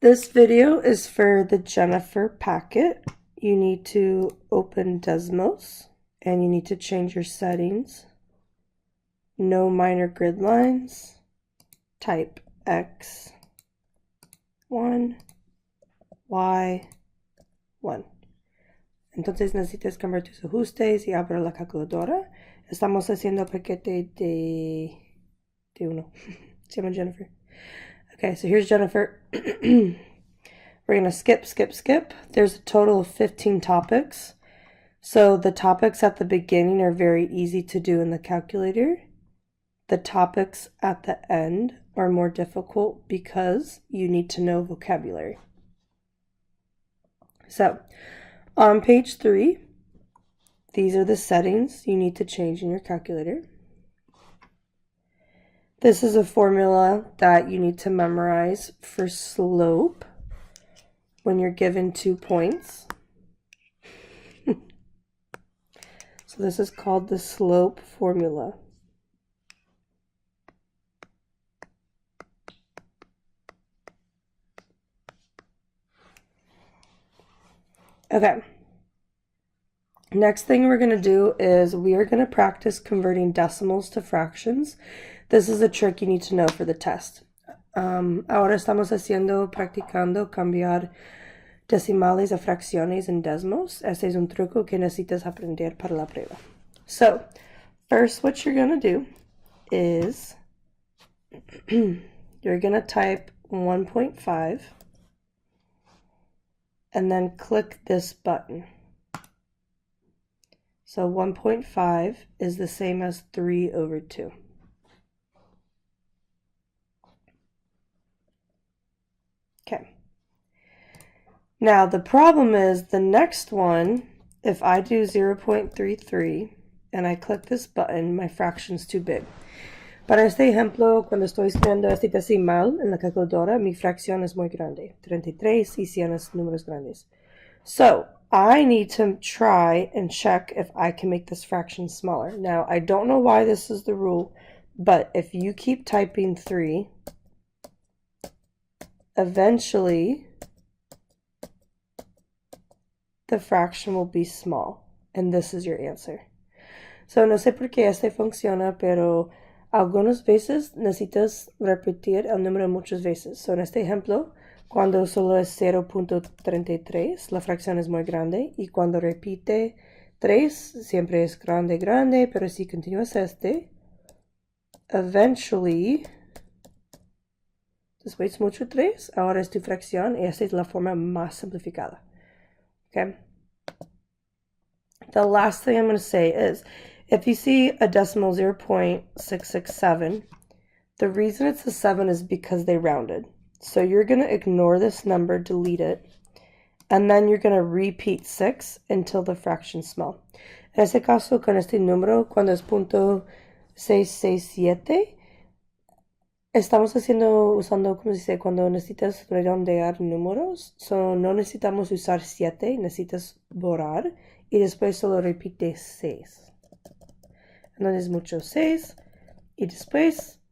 This video is for the Jennifer packet. You need to open Desmos and you need to change your settings. No minor grid lines. Type X, 1, Y, 1. Entonces necesitas cambiar tus ajustes y abrir la calculadora. Estamos haciendo el paquete de uno. Se llama Jennifer. Okay, so here's Jennifer. We're going to skip. There's a total of 15 topics. So the topics at the beginning are very easy to do in the calculator. The topics at the end are more difficult because you need to know vocabulary. So on page 3, these are the settings you need to change in your calculator. This is a formula that you need to memorize for slope when you're given 2 points. So this is called the slope formula. Okay. Next thing we're going to do is we are going to practice converting decimals to fractions. This is a trick you need to know for the test. Ahora estamos practicando cambiar decimales a fracciones en Desmos. Este es un truco que necesitas aprender para la prueba. So, first what you're going to do is you're going to type 1.5 and then click this button. So 1.5 is the same as 3 over 2. Okay. Now the problem is the next one, if I do 0.33 and I click this button, my fraction's too big. Para este ejemplo, cuando estoy escribiendo este decimal en la calculadora, mi fracción es muy grande, 33 y 100 es números grandes. So I need to try and check if I can make this fraction smaller. Now, I don't know why this is the rule, but if you keep typing 3, eventually the fraction will be small, and this is your answer. So, no sé por qué este funciona, pero algunas veces necesitas repetir el número muchas veces. So, en este ejemplo, cuando solo es 0.33, la fracción es muy grande, y cuando repite 3, siempre es grande, pero si continúas eventually, después mucho 3, ahora es tu fracción, y esta es la forma más simplificada. Okay? The last thing I'm going to say is, if you see a decimal 0.667, the reason it's a 7 is because they rounded. So you're going to ignore this number, delete it, and then you're going to repeat 6 until the fraction's small. En este caso, con este número, cuando es .667, estamos usando, ¿cómo se dice? Cuando necesitas redondear números, so no necesitamos usar 7, necesitas borrar, y después solo repite 6. Entonces mucho 6, y después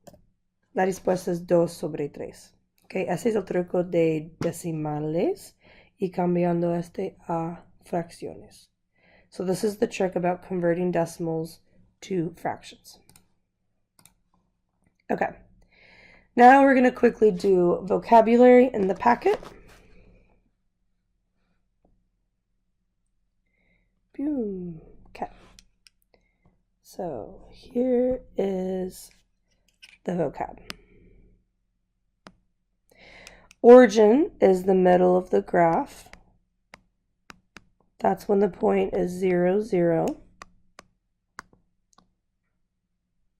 la respuesta es 2 sobre 3. Okay, ese es el truco de decimales y cambiando a fracciones. So this is the trick about converting decimals to fractions. Okay, now we're going to quickly do vocabulary in the packet. Boom. Okay, so here is the vocab. Origin is the middle of the graph. That's when the point is 0, 0.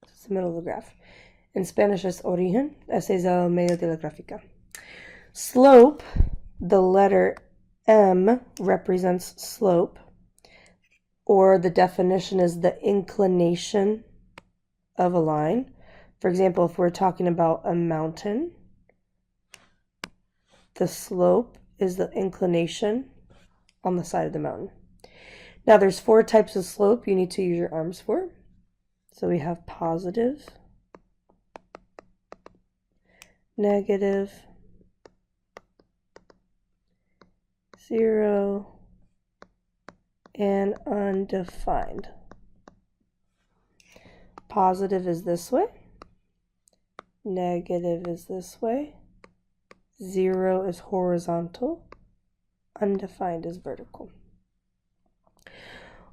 It's the middle of the graph. In Spanish es origen. Ese es el medio de la gráfica. Slope, the letter M represents slope, or the definition is the inclination of a line. For example, if we're talking about a mountain, the slope is the inclination on the side of the mountain. Now there's 4 types of slope you need to use your arms for. So we have positive, negative, 0, and undefined. Positive is this way. Negative is this way. 0 is horizontal. Undefined is vertical.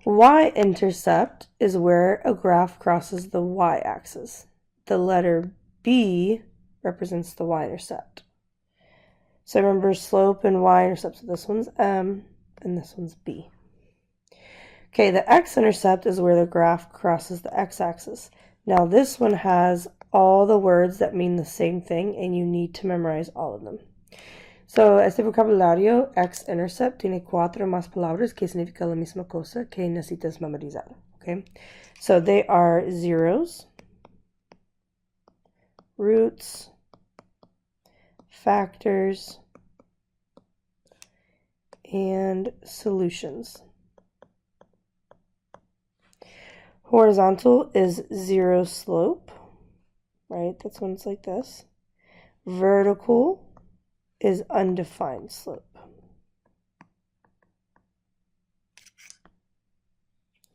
Y-intercept is where a graph crosses the y-axis. The letter B represents the y-intercept. So remember slope and y-intercept. So this one's M and this one's B. Okay, the x-intercept is where the graph crosses the x-axis. Now this one has all the words that mean the same thing and you need to memorize all of them. So, este vocabulario x-intercept tiene 4 más palabras que significa la misma cosa que necesitas memorizar. Okay, so they are zeros, roots, factors, and solutions. Horizontal is 0 slope, right? That's when it's like this. Vertical is undefined slope.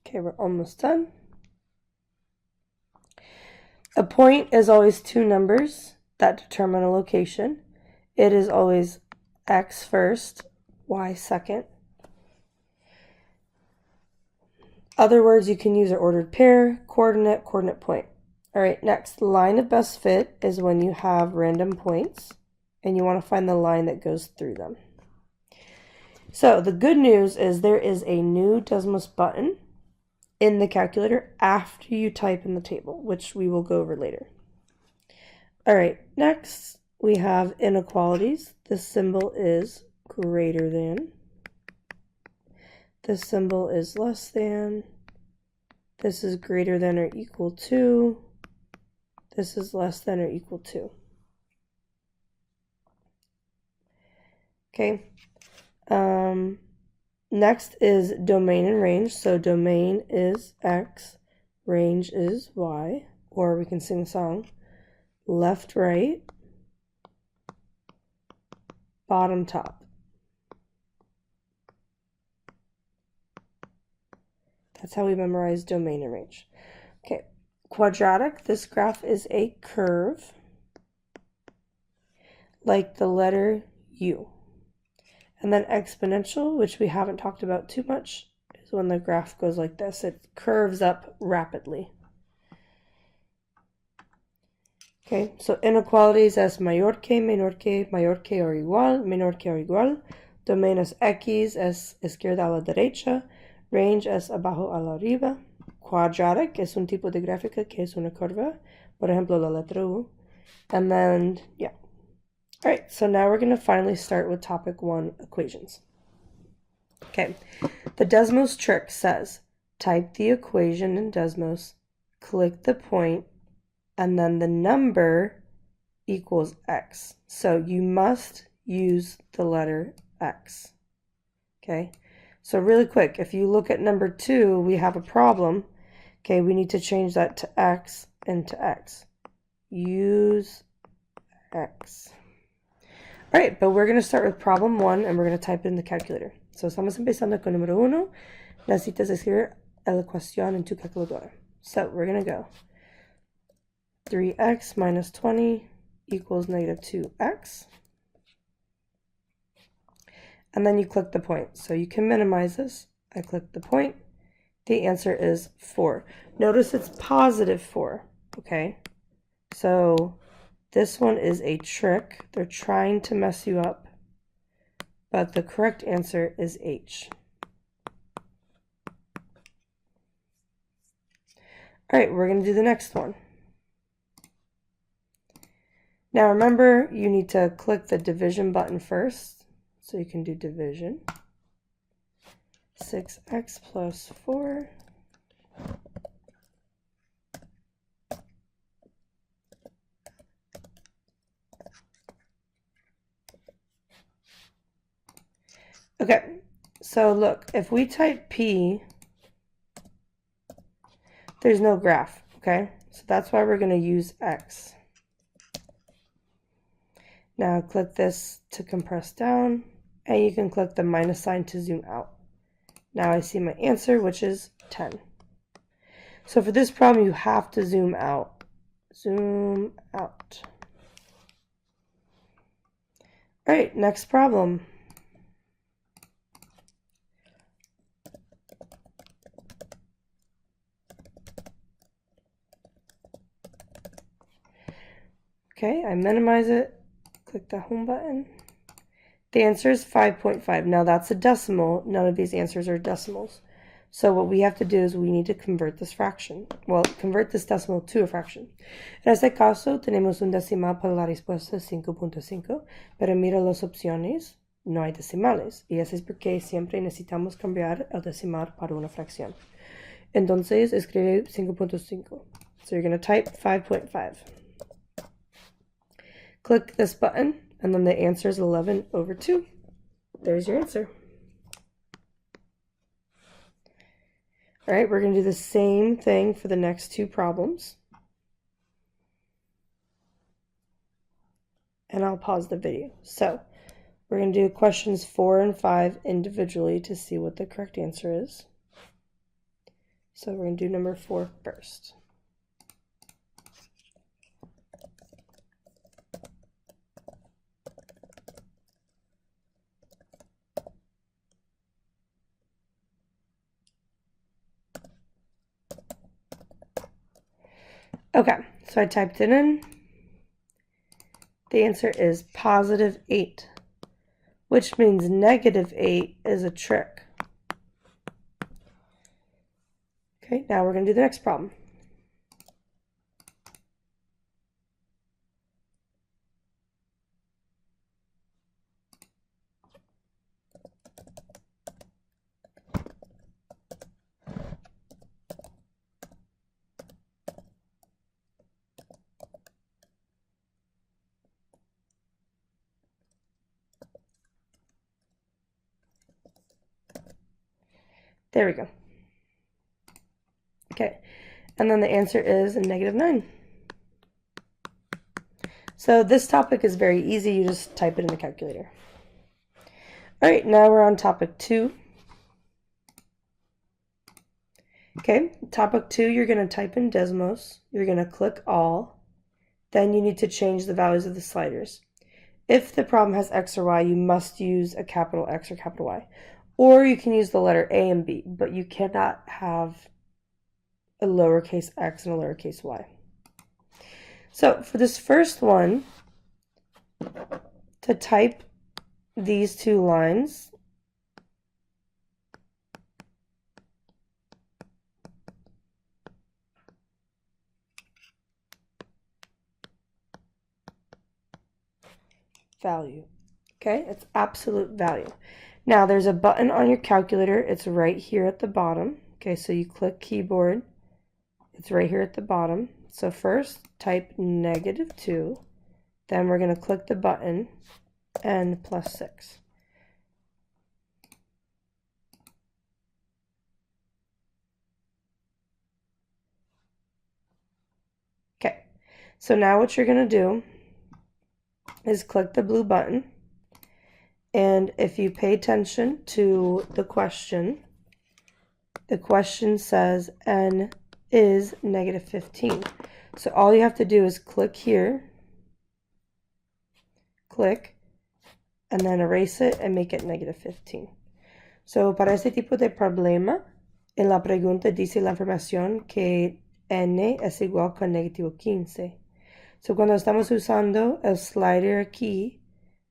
Okay, we're almost done. A point is always 2 numbers that determine a location. It is always x first, y second. Other words you can use are ordered pair, coordinate, coordinate point. All right, next, line of best fit is when you have random points and you want to find the line that goes through them. So the good news is there is a new Desmos button in the calculator after you type in the table, which we will go over later. All right, next we have inequalities. This symbol is greater than. This symbol is less than. This is greater than or equal to. This is less than or equal to. Okay. Next is domain and range. So domain is X, range is Y, or we can sing a song. Left, right, bottom, top. That's how we memorize domain and range. Okay, quadratic, this graph is a curve, like the letter U. And then exponential, which we haven't talked about too much, is when the graph goes like this. It curves up rapidly. Okay, so inequalities es mayor que, menor que, mayor que o igual, menor que o igual. Domain es X, es izquierda a la derecha. Range es abajo a la arriba. Quadratic es un tipo de gráfica que es una curva. Por ejemplo, la letra U. And then, yeah. All right, so now we're going to finally start with topic 1, equations. Okay, the Desmos trick says, type the equation in Desmos, click the point, and then the number equals X. So you must use the letter X. Okay, so really quick, if you look at number 2, we have a problem. Okay, we need to change that to X and to X. Use X. All right, but we're going to start with problem 1 and we're going to type it in the calculator. So estamos empezando con número 1. Necesitas escribir la ecuación en tu calculadora. So we're going to go 3x minus 20 equals negative 2x. And then you click the point. So you can minimize this. I click the point. The answer is 4. Notice it's positive 4, okay? So this one is a trick. They're trying to mess you up. But the correct answer is H. All right, we're going to do the next one. Now remember, you need to click the division button first. So you can do division. 6x plus 4. Okay, so look, if we type P, there's no graph, okay? So that's why we're going to use X. Now click this to compress down. and you can click the minus sign to zoom out. Now I see my answer, which is 10. So for this problem, you have to zoom out. Zoom out. All right, next problem. Okay, I minimize it, click the home button. The answer is 5.5. Now that's a decimal. None of these answers are decimals. So what we have to do is we need to convert this fraction. Well, convert this decimal to a fraction. En este caso, tenemos un decimal para la respuesta 5.5, pero mira las opciones, no hay decimales. Y eso es porque siempre necesitamos cambiar el decimal para una fracción. Entonces, escribe 5.5. So you're going to type 5.5. Click this button, and then the answer is 11/2. There's your answer. All right, we're going to do the same thing for the next two problems. And I'll pause the video. So we're going to do questions 4 and 5 individually to see what the correct answer is. So we're going to do number 4 first. Okay, so I typed it in. The answer is +8, which means -8 is a trick. Okay, now we're going to do the next problem. There we go. Okay, and then the answer is -9. So this topic is very easy. You just type it in the calculator. All right, now we're on topic 2. Okay, topic 2, you're going to type in Desmos. You're going to click all. Then you need to change the values of the sliders. If the problem has X or Y, you must use a capital X or capital Y. Or you can use the letter A and B, but you cannot have a lowercase x and a lowercase y. So for this first one, to type these two lines, value. Okay, it's absolute value. Now there's a button on your calculator. It's right here at the bottom. Okay, so you click keyboard. It's right here at the bottom. So first type -2. Then we're going to click the button and +6. Okay, so now what you're going to do is click the blue button. And if you pay attention to the question says n is -15. So all you have to do is click here, click, and then erase it and make it -15. So para este tipo de problema, en la pregunta dice la información que n es igual con -15. So cuando estamos usando el slider aquí,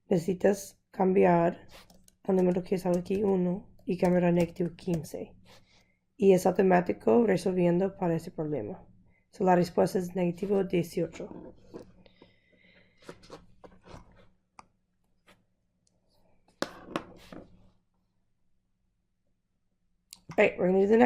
necesitas cambiar el número que sale aquí 1 y cambiar a -15. Y es automático resolviendo para ese problema. So la respuesta es -18. All right, we're going to do the next